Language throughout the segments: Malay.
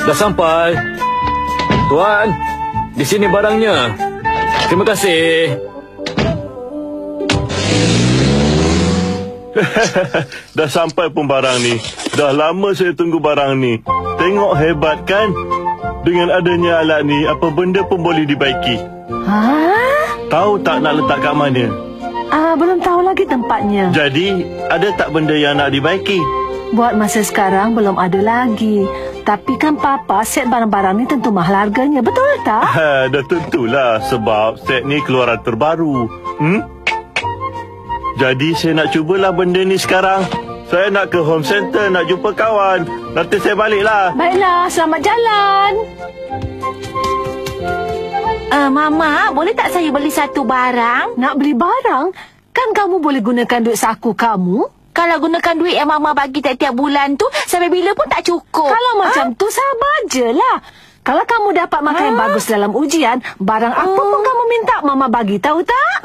Dah sampai. Tuan, di sini barangnya. Terima kasih. Dah sampai pun barang ni. Dah lama saya tunggu barang ni. Tengok hebat kan? Dengan adanya alat ni, apa benda pun boleh dibaiki. Tahu tak nak letak kat mana? Belum tahu lagi tempatnya. Jadi, ada tak benda yang nak dibaiki? Buat masa sekarang belum ada lagi. Tapi kan Papa set barang-barang ni tentu mahal harganya. Betul tak? Dah tentulah sebab set ni keluaran terbaru. Jadi saya nak cubalah benda ni sekarang. Saya nak ke home center, nak jumpa kawan. Nanti saya baliklah. Baiklah, selamat jalan. Mama, boleh tak saya beli satu barang? Nak beli barang? Kan kamu boleh gunakan duit saku kamu. Kalau gunakan duit yang Mama bagi tiap-tiap bulan tu, sampai bila pun tak cukup. Kalau macam tu, sabar je lah. Kalau kamu dapat markah yang bagus dalam ujian, barang apa pun kamu minta, Mama bagi, tahu tak?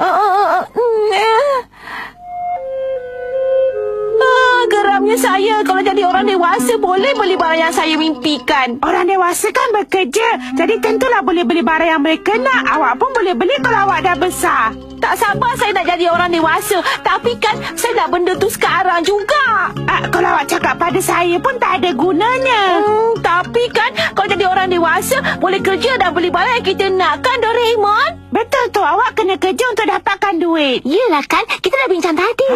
Geramnya saya. Kalau jadi orang dewasa, boleh beli barang yang saya mimpikan. Orang dewasa kan bekerja, jadi tentulah boleh beli barang yang mereka nak. Awak pun boleh beli kalau awak dah besar. Tak sabar saya nak jadi orang dewasa. Tapi kan saya nak benda tu sekarang juga. Kalau awak cakap pada saya pun tak ada gunanya. Tapi kan kalau jadi orang dewasa, boleh kerja dan beli barang yang kita nak, kan Doraemon? Betul tu, awak kena kerja untuk dapatkan duit. Yelah kan, kita dah bincang tadi.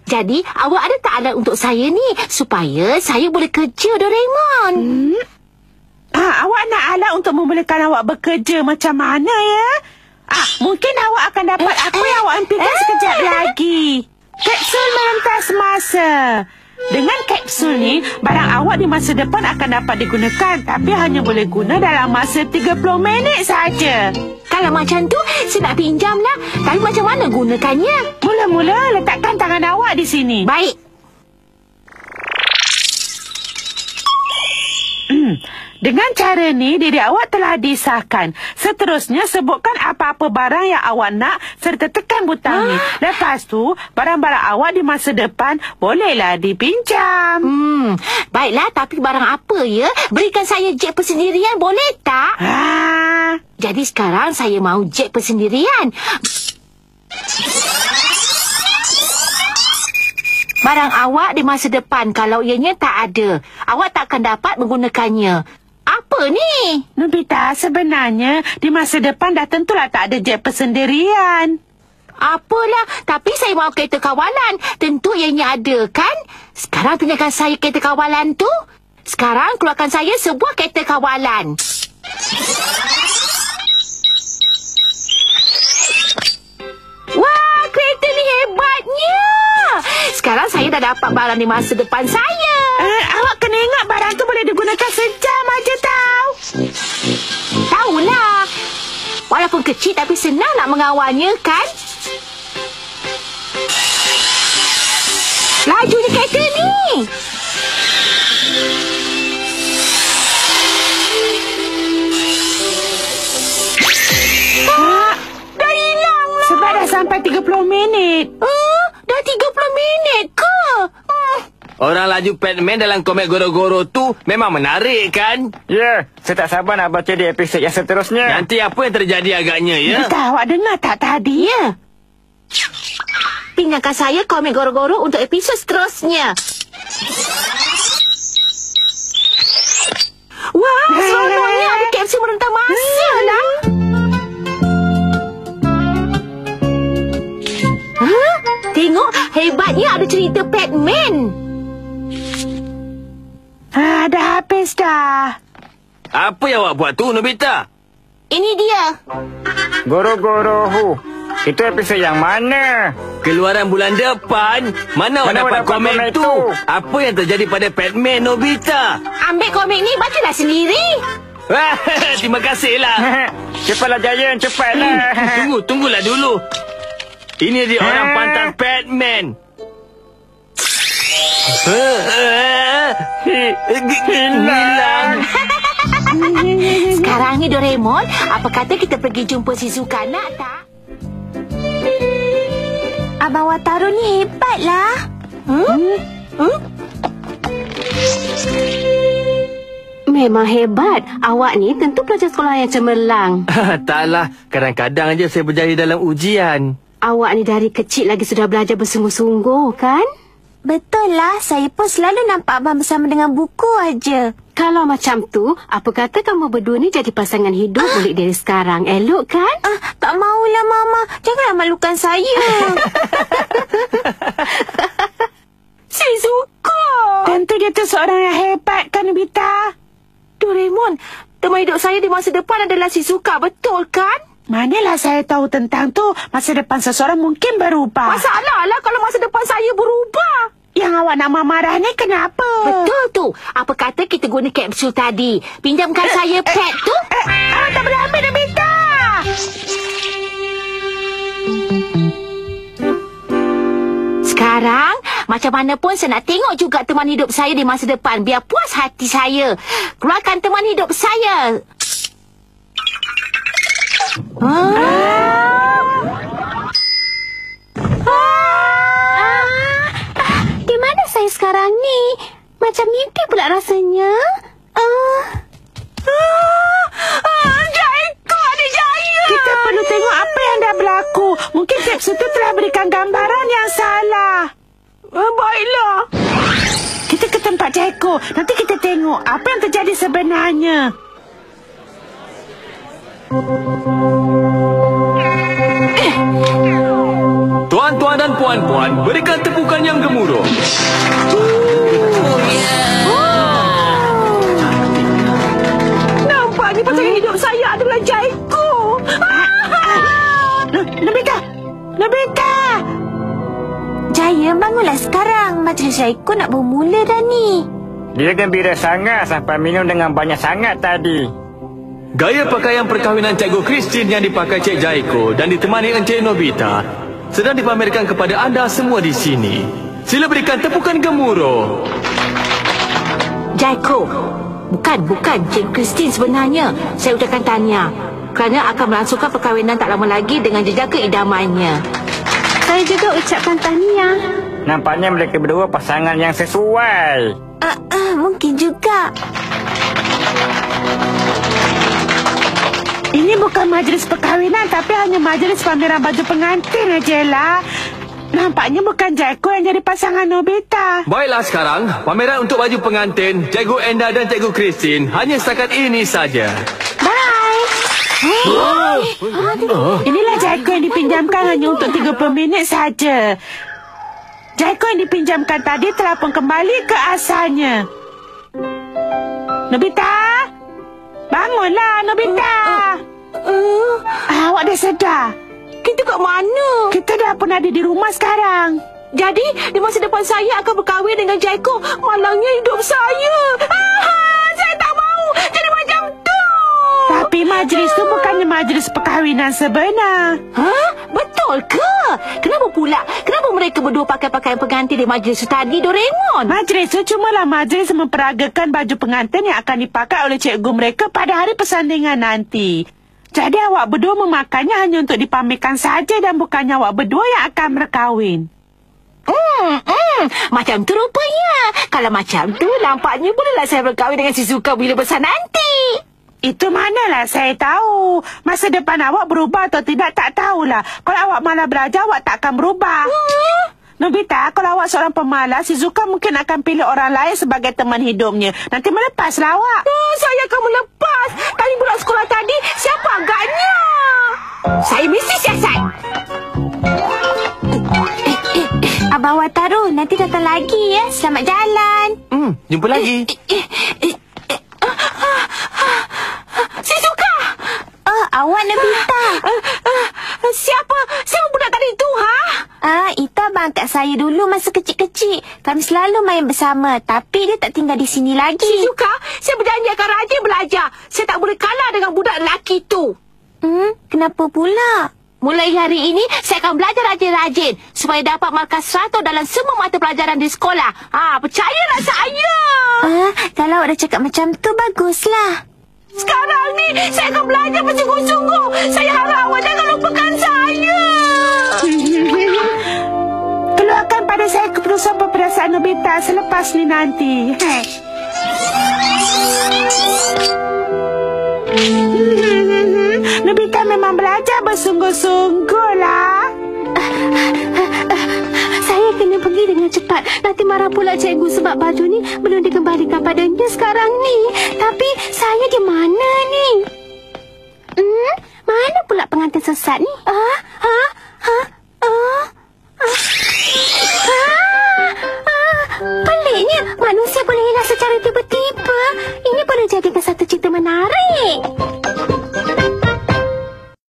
Jadi awak ada tak alat untuk saya ni, supaya saya boleh kerja, Doraemon? Awak nak alat untuk membolehkan awak bekerja macam mana ya? Mungkin awak akan dapat apa yang awak impikan sekejap lagi. Kapsul merentas masa. Dengan kapsul ni, barang awak di masa depan akan dapat digunakan, tapi hanya boleh guna dalam masa 30 minit saja. Kalau macam tu, saya nak pinjam lah. Tapi macam mana gunakannya? Mula-mula letakkan tangan awak di sini. Baik. Dengan cara ni, diri awak telah disahkan. Seterusnya, sebutkan apa-apa barang yang awak nak serta tekan butang ni. Lepas tu, barang-barang awak di masa depan bolehlah dipinjam. Baiklah, tapi barang apa ya? Berikan saya jet persendirian, boleh tak? Jadi sekarang saya mau jet persendirian. Barang awak di masa depan, kalau ianya tak ada, awak tak akan dapat menggunakannya. Apa ni? Nobita, sebenarnya di masa depan dah tentulah tak ada jet persendirian. Apalah, tapi saya mahu kereta kawalan. Tentu ianya ada, kan? Sekarang tunjukkan saya kereta kawalan tu. Sekarang keluarkan saya sebuah kereta kawalan. Wah, kereta ni hebatnya. Sekarang saya dah dapat barang di masa depan saya. Awak kena ingat barang tu boleh digunakan sejam aja tau. Tahulah. Walaupun kecil tapi senang nak mengawalnya, kan? Lajunya kereta ni. Dah hilang lah. Sebab dah sampai 30 minit. Dah 30 minit ke? Orang laju Batman dalam komik Goro-Goro tu memang menarik, kan? Ya, saya tak sabar nak baca di episod yang seterusnya. Nanti apa yang terjadi agaknya, ya? Nobita, awak dengar tak tadi? Ya. Pinjamkan saya komik Goro-Goro untuk episod seterusnya. Wah, seronoknya ada kapsul merentas masa lah. Tengok, hebatnya ada cerita Batman. Dah habis dah. Apa yang awak buat tu, Nobita? Ini dia. Goro-Goro Hu. Itu episod yang mana? Keluaran bulan depan. Mana awak dapat komik tu? Apa yang terjadi pada Batman, Nobita? Ambil komik ni, bacalah sendiri. Terima kasihlah. Cepatlah Giant, cepatlah. Tunggulah dulu. Ini dia orang pantas Batman. Hilang. Sekarang ni Doraemon, apa kata kita pergi jumpa Shizuka, nak tak? Abang Wataru ni hebatlah. Memang hebat. Awak ni tentu pelajar sekolah yang cemerlang. Taklah, kadang-kadang aja saya berjaya dalam ujian. Awak ni dari kecil lagi sudah belajar bersungguh-sungguh, kan? Betul lah, saya pun selalu nampak abang bersama dengan buku aja. Kalau macam tu, apa kata kamu berdua ni jadi pasangan hidup mulai dari sekarang? Elok kan? Tak maulah Mama, janganlah malukan saya. Shizuka! Tentu dia tu seorang yang hebat kan, Nobita? Doraemon, teman hidup saya di masa depan adalah Shizuka, betul kan? Manalah saya tahu tentang tu. Masa depan seseorang mungkin berubah. Masalah lah kalau masa depan saya berubah. Yang awak nak marah ni kenapa? Betul tu. Apa kata kita guna kapsul tadi? Pinjamkan saya pad tu. Tak boleh ambil, Nobita! Sekarang, macam mana pun saya nak tengok juga teman hidup saya di masa depan. Biar puas hati saya. Keluarkan teman hidup saya. Di mana saya sekarang ni? Macam mimpi pula rasanya. Jaiko, adik Jaya! Kita perlu tengok apa yang dah berlaku. Mungkin kapsul tu telah berikan gambaran yang salah. Baiklah. Kita ke tempat Jaiko. Nanti kita tengok apa yang terjadi sebenarnya. Tuan-tuan dan puan-puan, berikan tepukan yang gemuruh. Nampaknya pasangan hidup saya adalah Jaiko. Nobita! Nobita! Jaya, bangunlah sekarang. Majlis Jaiko nak bermula dah ni. Dia gembira sangat sampai minum dengan banyak sangat tadi. Gaya pakaian perkahwinan Cikgu Christine yang dipakai Cik Jaiko dan ditemani Encik Nobita sedang dipamerkan kepada anda semua di sini. Sila berikan tepukan gemuruh. Jaiko. Bukan Cik Christine sebenarnya. Saya ucapkan tahniah kerana akan melangsungkan perkahwinan tak lama lagi dengan jejak keidamannya. Saya juga ucapkan tahniah. Nampaknya mereka berdua pasangan yang sesuai. Mungkin juga. Ini bukan majlis perkahwinan tapi hanya majlis pameran baju pengantin ajalah. Nampaknya bukan Jaiko yang jadi pasangan Nobita. Baiklah sekarang, pameran untuk baju pengantin Cikgu Enda dan Cikgu Christine hanya setakat ini saja. Bye. Inilah Jaiko yang dipinjamkan hanya untuk 30 minit saja. Jaiko yang dipinjamkan tadi telah pun kembali ke asalnya. Nobita! Bangunlah, Nobita! Awak dah sedar? Kita kat mana? Kita dah pun ada di rumah sekarang. Jadi, di masa depan saya akan berkahwin dengan Jaiko. Malangnya hidup saya. Saya tak mau jadi macam tu. Tapi majlis tu bukannya majlis perkahwinan sebenar. Betul ke? Kenapa pula? Kenapa mereka berdua pakai pakaian pengantin di majlis tadi, Doraemon? Majlis tu cumalah majlis memperagakan baju pengantin yang akan dipakai oleh cikgu mereka pada hari persandingan nanti. Jadi awak berdua memakannya hanya untuk dipamerkan saja dan bukannya awak berdua yang akan berkahwin. Macam tu rupanya. Kalau macam tu, nampaknya bolehlah saya berkahwin dengan Shizuka bila besar nanti. Itu manalah saya tahu. Masa depan awak berubah atau tidak, tak tahulah. Kalau awak malah belajar, awak tak akan berubah. Nobita, kalau awak seorang pemalas, Shizuka mungkin akan pilih orang lain sebagai teman hidupnya. Nanti melepaslah awak. Saya akan melepas. Tadi budak sekolah tadi, siapa agaknya? Saya mesti siasat. Abang Wataru, nanti datang lagi ya. Selamat jalan. Jumpa lagi. Shizuka! Awak Nobita. Siapa budak tadi itu, Itu abang angkat saya dulu masa kecil-kecil. Kami selalu main bersama. Tapi dia tak tinggal di sini lagi. Shizuka, saya berjanji akan rajin belajar. Saya tak boleh kalah dengan budak lelaki tu. Kenapa pula? Mulai hari ini, saya akan belajar rajin-rajin supaya dapat markah 100 dalam semua mata pelajaran di sekolah. Percayalah saya. Kalau awak dah cakap macam tu, baguslah. Sekarang ni, saya akan belajar bersungguh-sungguh. Saya harap awak jangan lupakan saya. Keluarkan pada saya keputusan peperiksaan Nobita selepas ni nanti. Nobita memang belajar bersungguh-sungguh lah. Saya kena pergi dengan cepat. Nanti marah pula cikgu sebab baju ni belum dikembalikan padanya sekarang ni. Tapi saya di mana ni? Mana pula pengantin sesat ni?